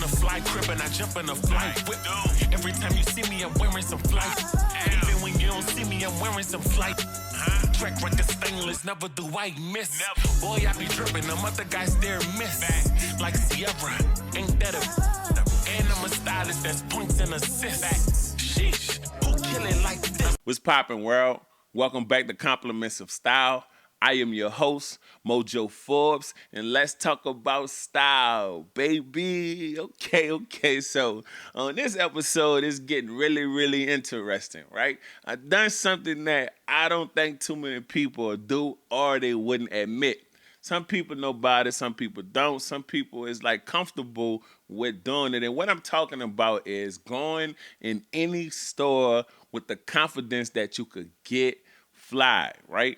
in a fly crib and I jump in a flight whip. Every time you see me, I'm wearing some flight. Even when you don't see me, I'm wearing some flight. Track record stainless, never do I miss. Boy, I be dripping, them other guys there miss. Like Sierra, ain't that a... And I'm a stylist that's points and assists. Sheesh, who kill it like this? What's poppin', world? Welcome back to Compliments of Style. I am your host, Mojo Forbes, and let's talk about style, baby. Okay. So on this episode, it's getting really interesting, right? I've done something that I don't think too many people do or they wouldn't admit. Some people know about it, some people don't. Some people is like comfortable with doing it. And what I'm talking about is going in any store with the confidence that you could get fly, right?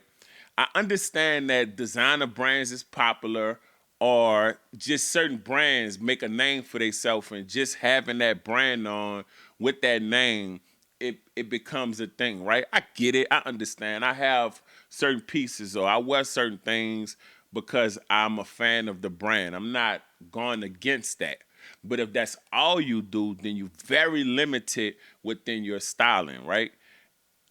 I understand that designer brands is popular or just certain brands make a name for themselves, and just having that brand on with that name, it becomes a thing, right? I get it. I understand. I have certain pieces or I wear certain things because I'm a fan of the brand. I'm not going against that. But if that's all you do, then you're very limited within your styling, right?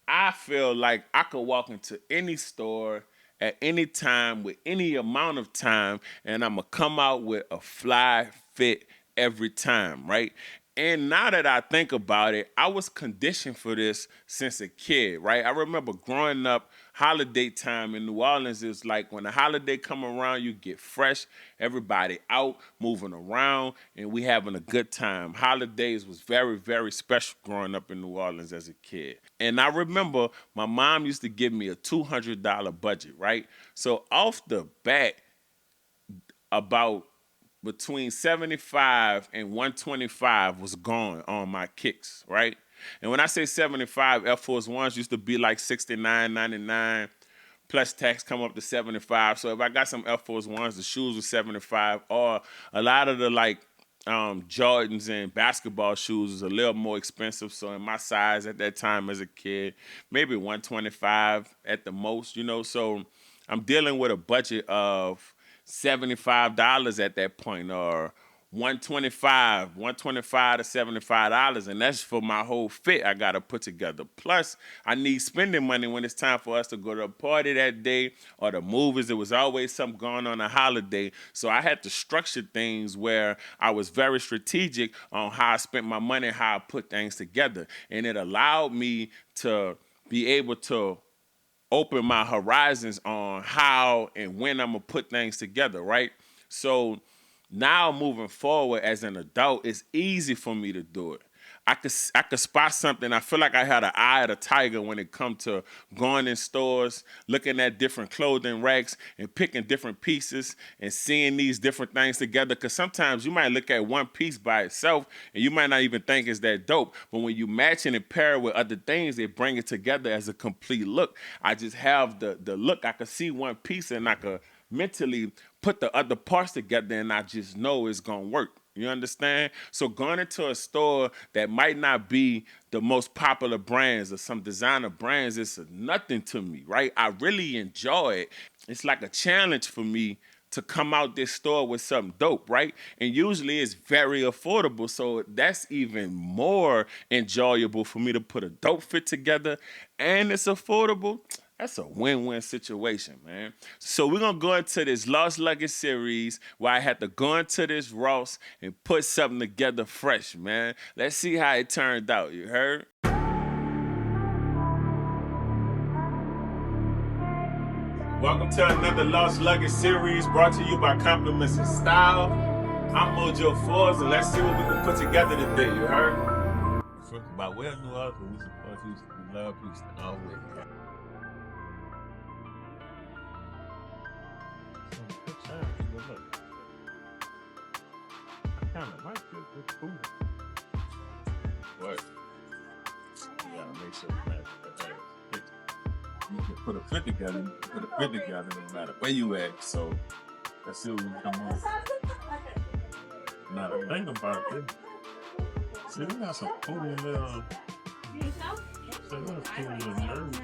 I feel like I could walk into any store at any time with any amount of time, and I'm going to come out with a fly fit every time, right? And now that I think about it, I was conditioned for this since a kid, right? I remember growing up, holiday time in New Orleans is like when the holiday come around, you get fresh, everybody out, moving around, and we having a good time. Holidays was very special growing up in New Orleans as a kid. And I remember my mom used to give me a $200 budget, right? So off the bat, about between 75 and 125 was gone on my kicks, right? And when I say 75, Air Force Ones used to be like $69.99, plus tax come up to 75. So if I got some Air Force Ones, the shoes were 75, or a lot of the Jordans and basketball shoes was a little more expensive. So in my size at that time as a kid, maybe 125 at the most, you know. So I'm dealing with a budget of $75 at that point, or $125 to $75, and that's for my whole fit I gotta put together. Plus, I need spending money when it's time for us to go to a party that day or the movies. There was always something going on a holiday, so I had to structure things where I was very strategic on how I spent my money, how I put things together, and it allowed me to be able to open my horizons on how and when I'm gonna put things together, right? So now moving forward as an adult, it's easy for me to do it. I could spot something. I feel like I had an eye of the tiger when it come to going in stores, looking at different clothing racks and picking different pieces and seeing these different things together. Because sometimes you might look at one piece by itself and you might not even think it's that dope. But when you match it and pair it with other things, they bring it together as a complete look. I just have the look. I could see one piece and I could mentally put the other parts together and I just know it's going to work. You understand? So going into a store that might not be the most popular brands or some designer brands, it's nothing to me, right? I really enjoy it. It's like a challenge for me to come out this store with something dope, right? And usually it's very affordable, so that's even more enjoyable for me to put a dope fit together and it's affordable. That's a win-win situation, man. So we're going to go into this Lost Luggage series where I had to go into this Ross and put something together fresh, man. Let's see how it turned out, you heard? Welcome to another Lost Luggage series brought to you by Compliments of Style. I'm Mojo Forbes, and let's see what we can put together today, you heard? By way of New Orleans, we support Houston. We love Houston always. I kind of like this. It's cool. What? You gotta make sure it matches. You can put a fit together. No matter where you at. So let's see what we come on. Now the thing about this, see, we got some cool little. Nerves.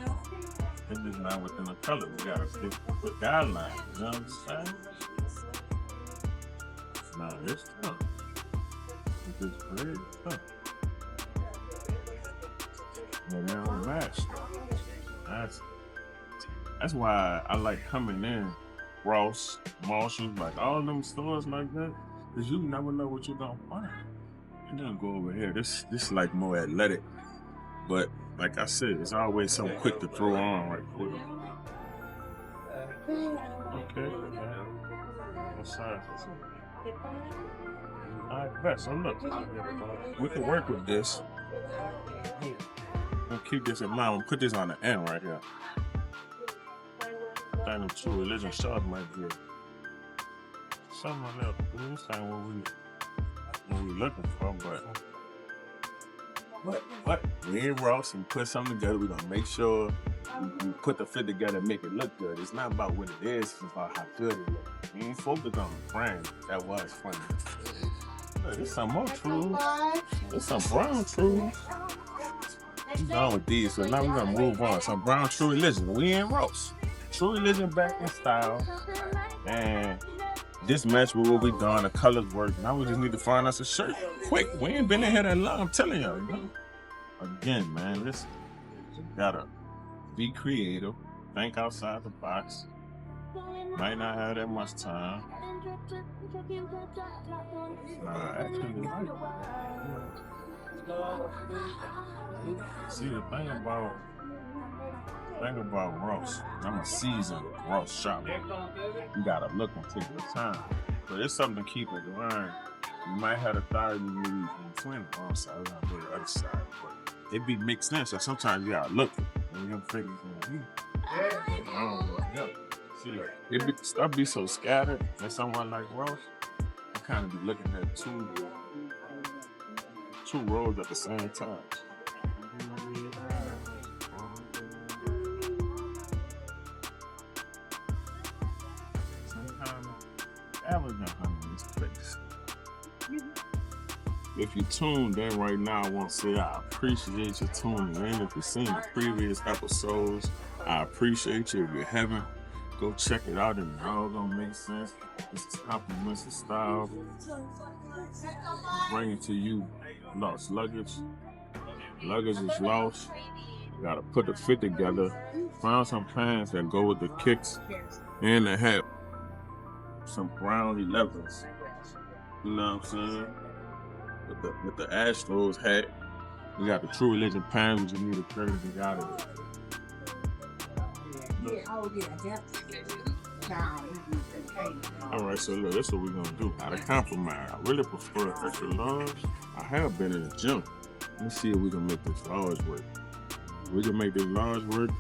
It's just not within the color. We gotta stick with guidelines. You know what I'm saying? Now this stuff. this grid. Huh. Yeah, they don't match. That's why I like coming in Ross, Marshalls, like all them stores like that, because you never know what you're gonna find. You don't go over here. This like more athletic, but like I said, it's always something quick to throw on right quick. Okay. What size is it? Alright, bet. So look, we can work with this. We'll keep this in mind. We'll put this on the end right here. I think the True Religion shorts might be something else. This time what we looking for, but we ain't Ross and put something together. We're gonna make sure we put the fit together and make it look good. It's not about what it is, it's about how good it looks. We ain't focused on the brand. That was funny. Look, there's some more Trues. There's some brown Trues. I'm done with these, so now we're gonna move on. Some brown True Religion. We ain't Ross. True Religion back in style. And this match with what we done, the colors work. Now we just need to find us a shirt. Quick, we ain't been in here that long, I'm telling y'all. You know? Again, man, listen. You gotta be creative, think outside the box. Might not have that much time. Actually, see the thing about Ross, I'm a seasoned Ross shopper. You gotta look and take your time. But it's something to keep in mind. You might have a 30 and 20 on side, I'm gonna do the other side. But it be mixed in, so sometimes you gotta look. And you're figuring see, like, it be stuff be so scattered that someone like Ross, I kind of be looking at two roads at the same time. If you tuned in right now, I want to say I appreciate you tuning in. If you've seen the previous episodes, I appreciate you. If you haven't, go check it out and it all gonna make sense. This is Compliments of Style. Bringing to you lost luggage. Luggage is lost. You gotta put the fit together. Find some pants that go with the kicks and the hat. Some brown 11s. You know what I'm saying? With the Astros hat. We got the True Religion pants, which you need to carry to out of it. Alright, so look, that's what we're gonna do. Out of compromise. I really prefer extra large. I have been in the gym. Let's see if we can make this large work. If we can make this large work,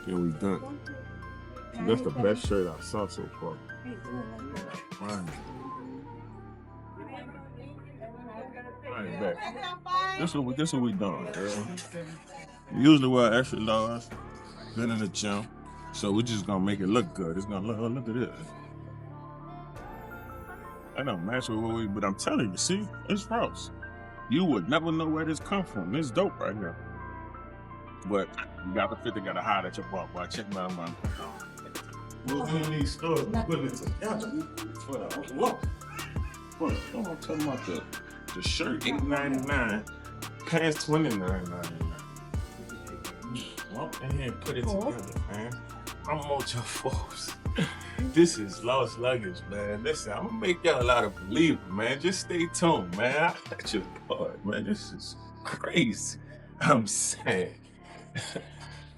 then we done. That's the best shirt I saw so far. Fine. Right back. This what we done, girl. Usually wear extra large. Been in the gym, so we're just gonna make it look good. It's gonna look at this. I don't match with what we, but I'm telling you, see, it's Ross. You would never know where this come from. This dope right here. But you got the fit together hard at your bar, boy. Check me out, man. We'll be in these stores, we're putting it together. What? I'm talking about the shirt, $8.99, pants $29.99. Walk in here and put it together, man. I'm Mojo Forbes. This is Lost Luggage, man. Listen, I'm gonna make y'all a lot of believers, man. Just stay tuned, man. I got your part, man. This is crazy. I'm saying.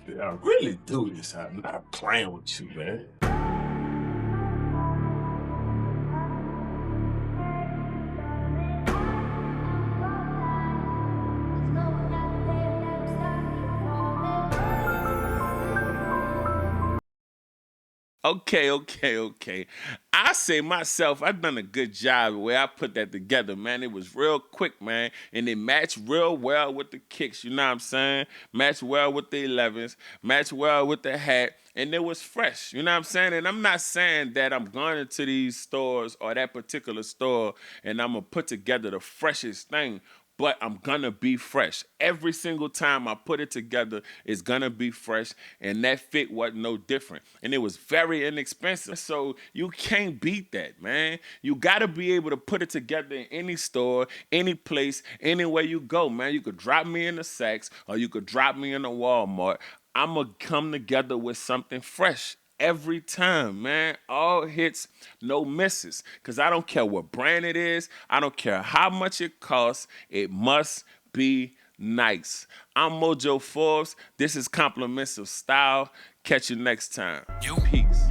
I really do this. I'm not playing with you, man. Okay. I say myself, I done a good job the way I put that together, man. It was real quick, man. And it matched real well with the kicks, you know what I'm saying? Matched well with the 11s, matched well with the hat, and it was fresh, you know what I'm saying? And I'm not saying that I'm going into these stores or that particular store and I'm going to put together the freshest thing. but I'm gonna be fresh. Every single time I put it together, it's gonna be fresh, and that fit wasn't no different. And it was very inexpensive, so you can't beat that, man. You gotta be able to put it together in any store, any place, anywhere you go, man. You could drop me in the Saks, or you could drop me in the Walmart. I'ma come together with something fresh every time, man. All hits, no misses. Because I don't care what brand it is. I don't care how much it costs. It must be nice. I'm Mojo Forbes. This is Compliments of Style. Catch you next time. Peace.